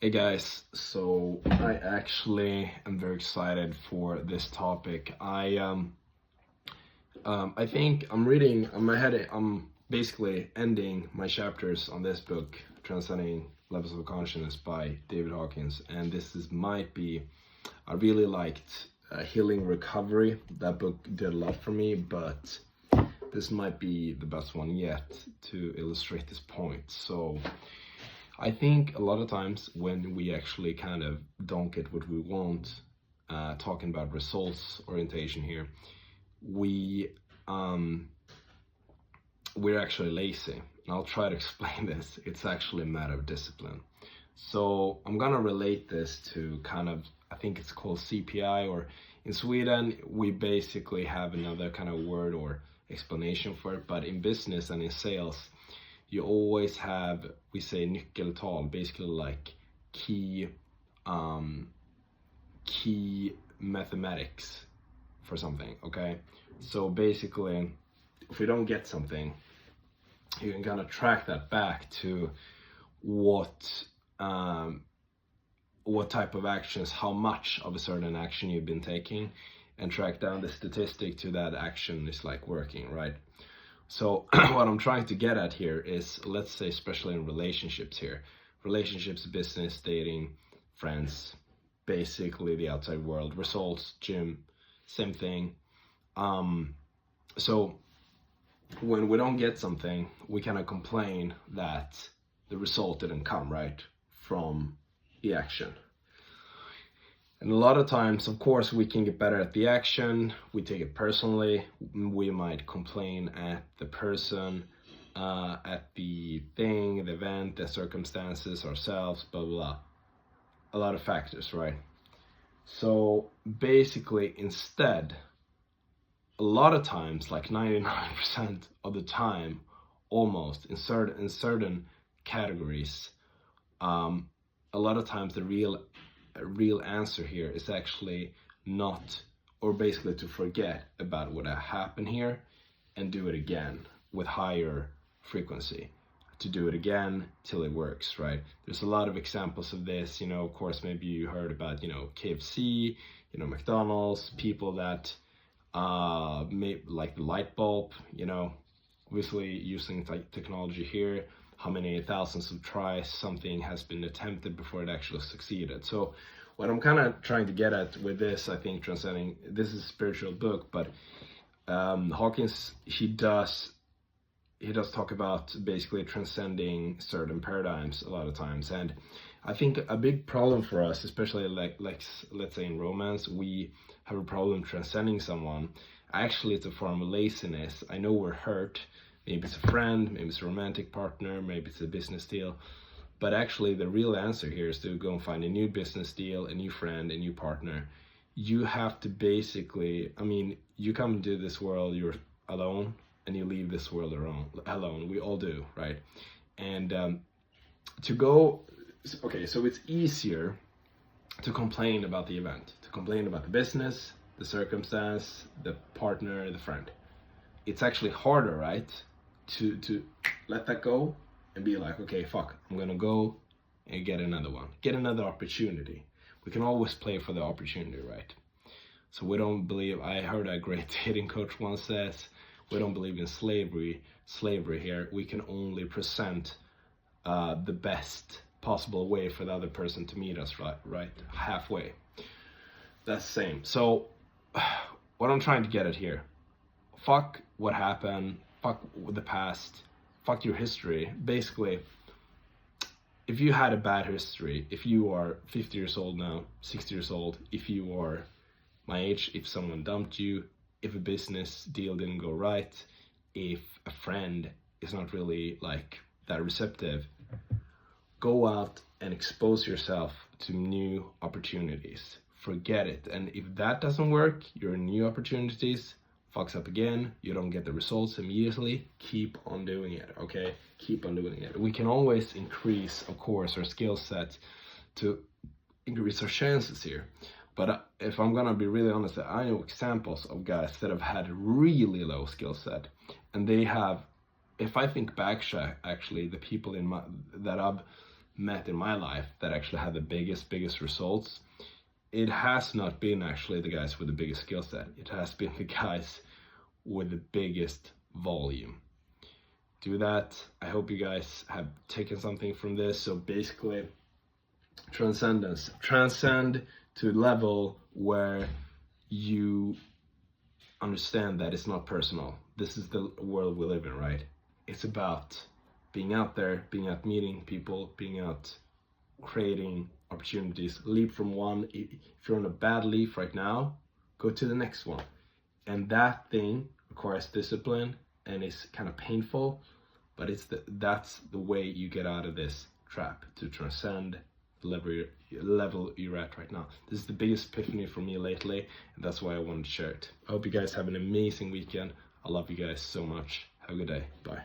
Hey guys, so I actually am very excited for this topic. I think I'm basically ending my chapters on this book, Transcending Levels of Consciousness by David Hawkins, and might be. I really liked Healing Recovery. That book did a lot for me, but this might be the best one yet to illustrate this point. So I think a lot of times when we actually kind of don't get what we want, talking about results orientation here, we we're actually lazy. And I'll try to explain this. It's actually a matter of discipline. So I'm gonna relate this to kind of, I think it's called CPI, or in Sweden we basically have another kind of word or explanation for it, but in business and in sales you always have, we say nyckeltal, basically like key mathematics for something, okay? So basically, if we don't get something, you can kind of track that back to what type of actions, how much of a certain action you've been taking, and track down the statistic to that action is like working, right? So what I'm trying to get at here is, let's say, especially in relationships here, relationships, business, dating, friends, basically the outside world, results, gym, same thing. So when we don't get something, we kind of complain that the result didn't come, right, from the action. And a lot of times, of course, we can get better at the action. We take it personally. We might complain at the person, at the thing, the event, the circumstances, ourselves, blah, blah, blah. A lot of factors, right? So basically, instead, a lot of times, like 99% of the time, almost in certain categories, a lot of times the real answer here is actually not, or basically to forget about what happened here and do it again with higher frequency, to do it again till it works, right? There's a lot of examples of this, of course, maybe you heard about, KFC, McDonald's, people that made like the light bulb, obviously using technology here, how many thousands of tries something has been attempted before it actually succeeded. So what I'm kind of trying to get at with this, I think, transcending, this is a spiritual book, but Hawkins, he does talk about basically transcending certain paradigms a lot of times. And I think a big problem for us, especially like let's say in romance, we have a problem transcending someone. Actually, it's a form of laziness. I know we're hurt. Maybe it's a friend, maybe it's a romantic partner, maybe it's a business deal. But actually, the real answer here is to go and find a new business deal, a new friend, a new partner. You have to basically, you come into this world, you're alone, and you leave this world alone. We all do, right? And okay, so it's easier to complain about the event, to complain about the business, the circumstance, the partner, the friend. It's actually harder, right, to let that go and be like, okay, fuck, I'm gonna go and get another one, get another opportunity. We can always play for the opportunity, right? So we don't believe, I heard a great dating coach once says, we don't believe in slavery here. We can only present the best possible way for the other person to meet us, right? Halfway. That's the same. So what I'm trying to get at here, fuck what happened, fuck the past, fuck your history. Basically, if you had a bad history, if you are 50 years old now, 60 years old, if you are my age, if someone dumped you, if a business deal didn't go right, if a friend is not really like that receptive, go out and expose yourself to new opportunities. Forget it. And if that doesn't work, your new opportunities fucks up again, you don't get the results immediately, keep on doing it, okay? Keep on doing it. We can always increase, of course, our skill set to increase our chances here. But if I'm gonna be really honest, I know examples of guys that have had really low skill set, and they have, if I think back, actually, the people that I've met in my life that actually had the biggest results, it has not been actually the guys with the biggest skill set. It has been the guys with the biggest volume. Do that. I hope you guys have taken something from this. So basically, transcendence. Transcend to a level where you understand that it's not personal. This is the world we live in, right? It's about being out there, being out meeting people, being out creating opportunities. Leap from one. If you're on a bad leaf right now, go to the next one. And that thing requires discipline and it's kind of painful, but that's the way you get out of this trap, to transcend the level you're at right now. This is the biggest epiphany for me lately, and that's why I wanted to share it. I hope you guys have an amazing weekend. I love you guys so much. Have a good day. Bye.